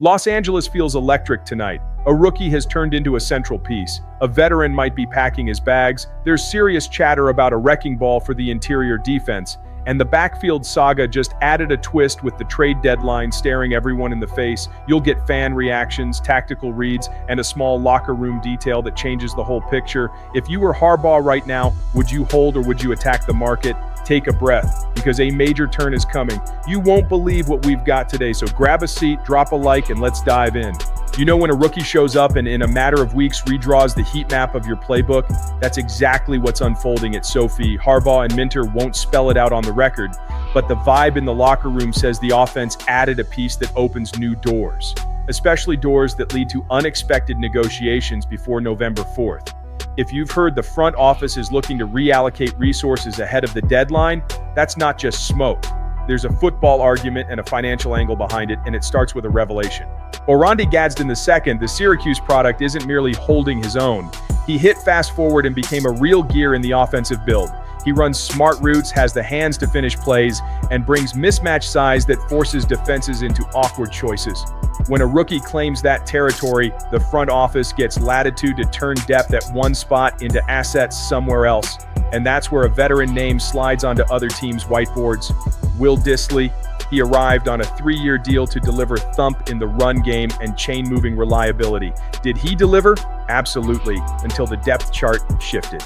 Los Angeles feels electric tonight. A rookie has turned into a central piece. A veteran might be packing his bags. There's serious chatter about a wrecking ball for the interior defense. And the Backfield saga just added a twist with the trade deadline staring everyone in the face. You'll get fan reactions, tactical reads, and a small locker room detail that changes the whole picture. If you were Harbaugh right now, would you hold or would you attack the market? Take a breath, because a major turn is coming. You won't believe what we've got today, so grab a seat, drop a like, and let's dive in. You know, when a rookie shows up and in a matter of weeks redraws the heat map of your playbook, that's exactly what's unfolding at Sophie. Harbaugh and Minter won't spell it out on the record, but the vibe in the locker room says the offense added a piece that opens new doors, especially doors that lead to unexpected negotiations before November 4th. If you've heard the front office is looking to reallocate resources ahead of the deadline, that's not just smoke. There's a football argument and a financial angle behind it, and it starts with a revelation. Oronde Gadsden II, the Syracuse product, isn't merely holding his own. He hit fast forward and became a real gear in the offensive build. He runs smart routes, has the hands to finish plays, and brings mismatch size that forces defenses into awkward choices. When a rookie claims that territory, the front office gets latitude to turn depth at one spot into assets somewhere else. And that's where a veteran name slides onto other teams' whiteboards. Will Dissly. He arrived on a 3-year deal to deliver thump in the run game and chain-moving reliability. Did he deliver? Absolutely, until the depth chart shifted.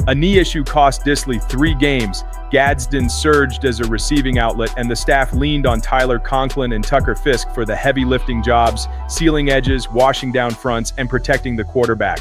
A knee issue cost Dissly 3 games. Gadsden surged as a receiving outlet, and the staff leaned on Tyler Conklin and Tucker Fisk for the heavy lifting jobs, sealing edges, washing down fronts, and protecting the quarterback.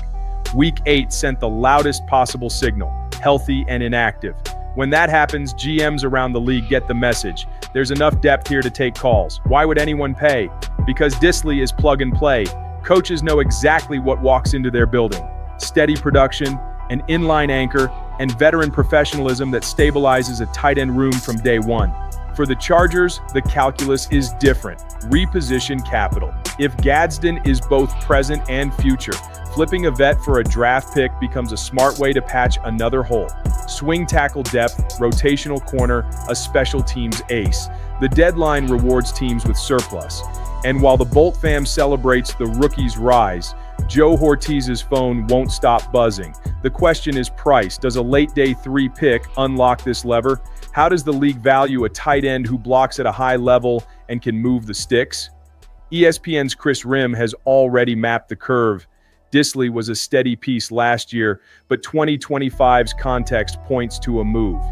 Week 8 sent the loudest possible signal: healthy and inactive. When that happens, GMs around the league get the message. There's enough depth here to take calls. Why would anyone pay? Because Dissly is plug and play. Coaches know exactly what walks into their building: steady production, an inline anchor, and veteran professionalism that stabilizes a tight end room from day one. For the Chargers, the calculus is different. Reposition capital. If Gadsden is both present and future, flipping a vet for a draft pick becomes a smart way to patch another hole. Swing tackle depth, rotational corner, a special teams ace. The deadline rewards teams with surplus. And while the Bolt fam celebrates the rookie's rise, Joe Ortiz's phone won't stop buzzing. The question is price. Does a late day 3 pick unlock this lever? How does the league value a tight end who blocks at a high level and can move the sticks? ESPN's Chris Rim has already mapped the curve. Dissly was a steady piece last year, but 2025's context points to a move.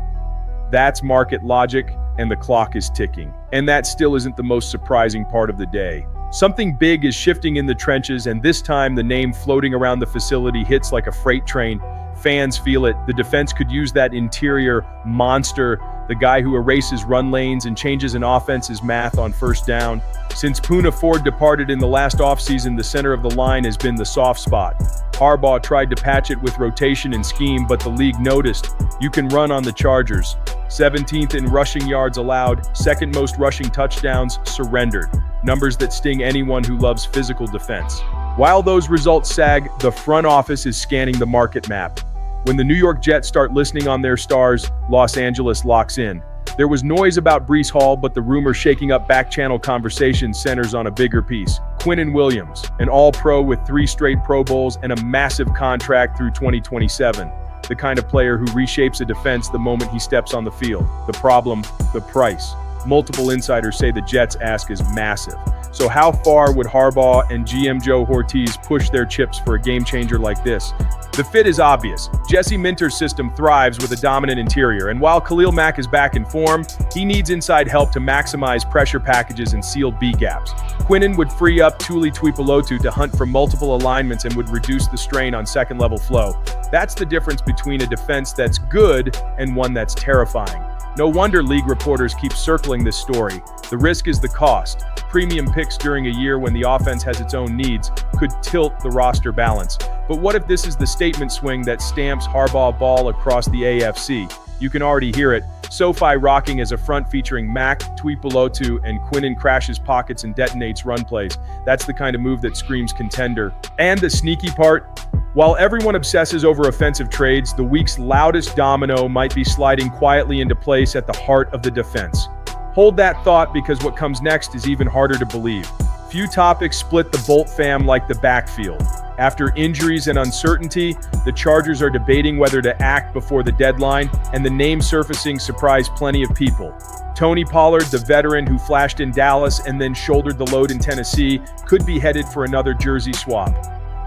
That's market logic, and the clock is ticking. And that still isn't the most surprising part of the day. Something big is shifting in the trenches, and this time the name floating around the facility hits like a freight train. Fans feel it. The defense could use that interior monster, the guy who erases run lanes and changes an offense's math on first down. Since Poona Ford departed in the last offseason, the center of the line has been the soft spot. Harbaugh tried to patch it with rotation and scheme, but the league noticed. You can run on the Chargers. 17th in rushing yards allowed, second most rushing touchdowns surrendered. Numbers that sting anyone who loves physical defense. While those results sag, the front office is scanning the market map. When the New York Jets start listening on their stars, Los Angeles locks in. There was noise about Breece Hall, but the rumor shaking up back-channel conversation centers on a bigger piece. Quinnen Williams, an all-pro with 3 straight Pro Bowls and a massive contract through 2027. The kind of player who reshapes a defense the moment he steps on the field. The problem, the price. Multiple insiders say the Jets' ask is massive. So how far would Harbaugh and GM Joe Ortiz push their chips for a game-changer like this? The fit is obvious. Jesse Minter's system thrives with a dominant interior, and while Khalil Mack is back in form, he needs inside help to maximize pressure packages and seal B-gaps. Quinnen would free up Tuli Tuipulotu to hunt for multiple alignments and would reduce the strain on second-level flow. That's the difference between a defense that's good and one that's terrifying. No wonder league reporters keep circling this story. The risk is the cost. Premium picks during a year when the offense has its own needs could tilt the roster balance. But what if this is the statement swing that stamps Harbaugh ball across the AFC? You can already hear it. SoFi rocking as a front featuring Mack, Tuipulotu, and Quinnen crashes pockets and detonates run plays. That's the kind of move that screams contender. And the sneaky part? While everyone obsesses over offensive trades, the week's loudest domino might be sliding quietly into place at the heart of the defense. Hold that thought, because what comes next is even harder to believe. Few topics split the Bolt fam like the backfield. After injuries and uncertainty, the Chargers are debating whether to act before the deadline, and the name surfacing surprised plenty of people. Tony Pollard, the veteran who flashed in Dallas and then shouldered the load in Tennessee, could be headed for another jersey swap.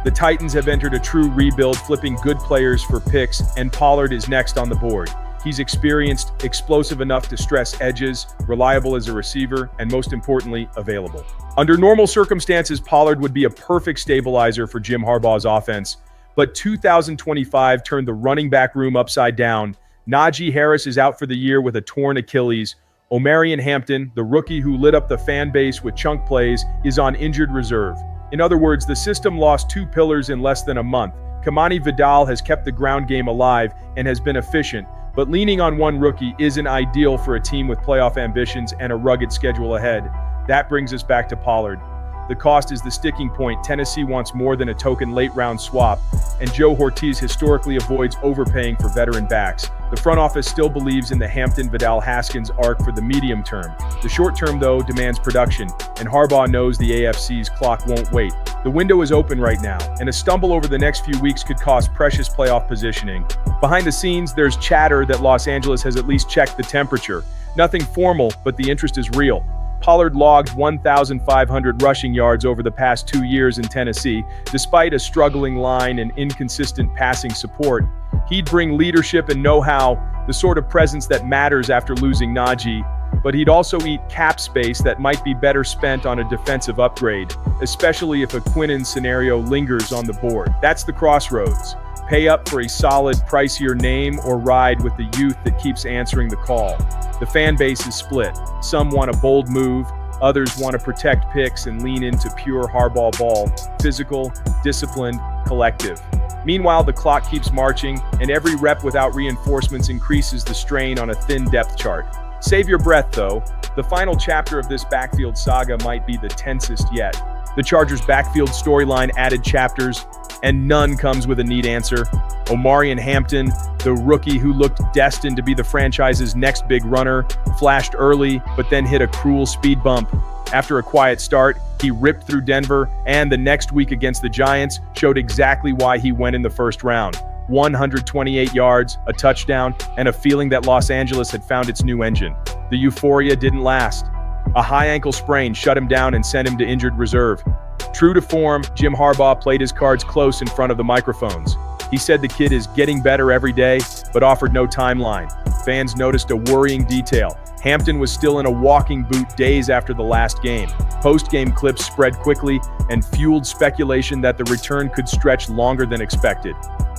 The Titans have entered a true rebuild, flipping good players for picks, and Pollard is next on the board. He's experienced, explosive enough to stress edges, reliable as a receiver, and most importantly, available. Under normal circumstances, Pollard would be a perfect stabilizer for Jim Harbaugh's offense, but 2025 turned the running back room upside down. Najee Harris is out for the year with a torn Achilles. Omarion Hampton, the rookie who lit up the fan base with chunk plays, is on injured reserve. In other words, the system lost two pillars in less than a month. Kamani Vidal has kept the ground game alive and has been efficient, but leaning on one rookie isn't ideal for a team with playoff ambitions and a rugged schedule ahead. That brings us back to Pollard. The cost is the sticking point. Tennessee wants more than a token late-round swap, and Joe Ortiz historically avoids overpaying for veteran backs. The front office still believes in the Hampton-Vidal-Haskins arc for the medium term. The short term, though, demands production, and Harbaugh knows the AFC's clock won't wait. The window is open right now, and a stumble over the next few weeks could cost precious playoff positioning. Behind the scenes, there's chatter that Los Angeles has at least checked the temperature. Nothing formal, but the interest is real. Pollard logged 1,500 rushing yards over the past 2 years in Tennessee, despite a struggling line and inconsistent passing support. He'd bring leadership and know-how, the sort of presence that matters after losing Najee, but he'd also eat cap space that might be better spent on a defensive upgrade, especially if a Quinnen scenario lingers on the board. That's the crossroads. Pay up for a solid, pricier name or ride with the youth that keeps answering the call. The fan base is split. Some want a bold move, others want to protect picks and lean into pure Harbaugh ball, physical, disciplined, collective. Meanwhile, the clock keeps marching, and every rep without reinforcements increases the strain on a thin depth chart. Save your breath, though. The final chapter of this backfield saga might be the tensest yet. The Chargers' backfield storyline added chapters, and none comes with a neat answer. Omarion Hampton, the rookie who looked destined to be the franchise's next big runner, flashed early, but then hit a cruel speed bump. After a quiet start, he ripped through Denver, and the next week against the Giants showed exactly why he went in the first round. 128 yards, a touchdown, and a feeling that Los Angeles had found its new engine. The euphoria didn't last. A high ankle sprain shut him down and sent him to injured reserve. True to form, Jim Harbaugh played his cards close in front of the microphones. He said the kid is getting better every day, but offered no timeline. Fans noticed a worrying detail. Hampton was still in a walking boot days after the last game. Post-game clips spread quickly and fueled speculation that the return could stretch longer than expected.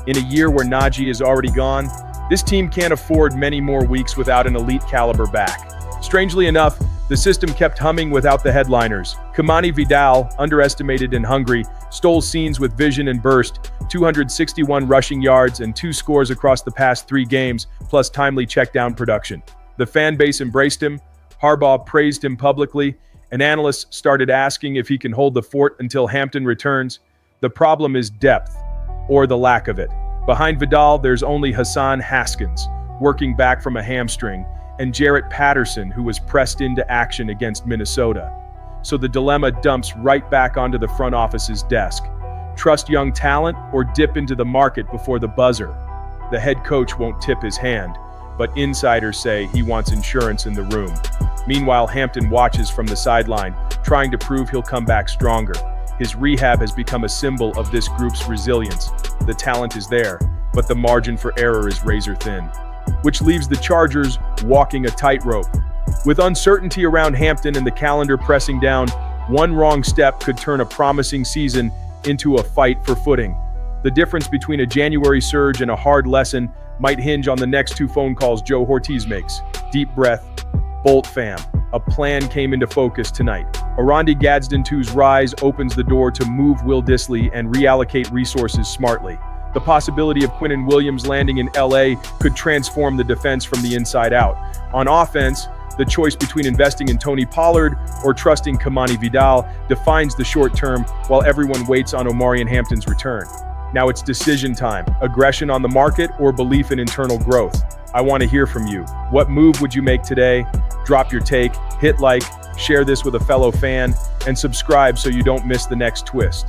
In a year where Najee is already gone, this team can't afford many more weeks without an elite caliber back. Strangely enough, the system kept humming without the headliners. Kamani Vidal, underestimated and hungry, stole scenes with vision and burst, 261 rushing yards and 2 scores across the past 3 games, plus timely checkdown production. The fan base embraced him, Harbaugh praised him publicly, and analysts started asking if he can hold the fort until Hampton returns. The problem is depth, or the lack of it. Behind Vidal, there's only Hassan Haskins, working back from a hamstring, and Jarrett Patterson, who was pressed into action against Minnesota. So the dilemma dumps right back onto the front office's desk. Trust young talent or dip into the market before the buzzer. The head coach won't tip his hand, but insiders say he wants insurance in the room. Meanwhile, Hampton watches from the sideline, trying to prove he'll come back stronger. His rehab has become a symbol of this group's resilience. The talent is there, but the margin for error is razor thin, which leaves the Chargers walking a tightrope. With uncertainty around Hampton and the calendar pressing down, one wrong step could turn a promising season into a fight for footing. The difference between a January surge and a hard lesson might hinge on the next 2 phone calls Joe Ortiz makes. Deep breath. Bolt fam. A plan came into focus tonight. Oronde Gadsden II's rise opens the door to move Will Dissly and reallocate resources smartly. The possibility of Quinnen Williams landing in LA could transform the defense from the inside out. On offense, the choice between investing in Tony Pollard or trusting Kamani Vidal defines the short term while everyone waits on Omarion Hampton's return. Now it's decision time. Aggression on the market or belief in internal growth? I want to hear from you. What move would you make today? Drop your take, hit like, share this with a fellow fan, and subscribe so you don't miss the next twist.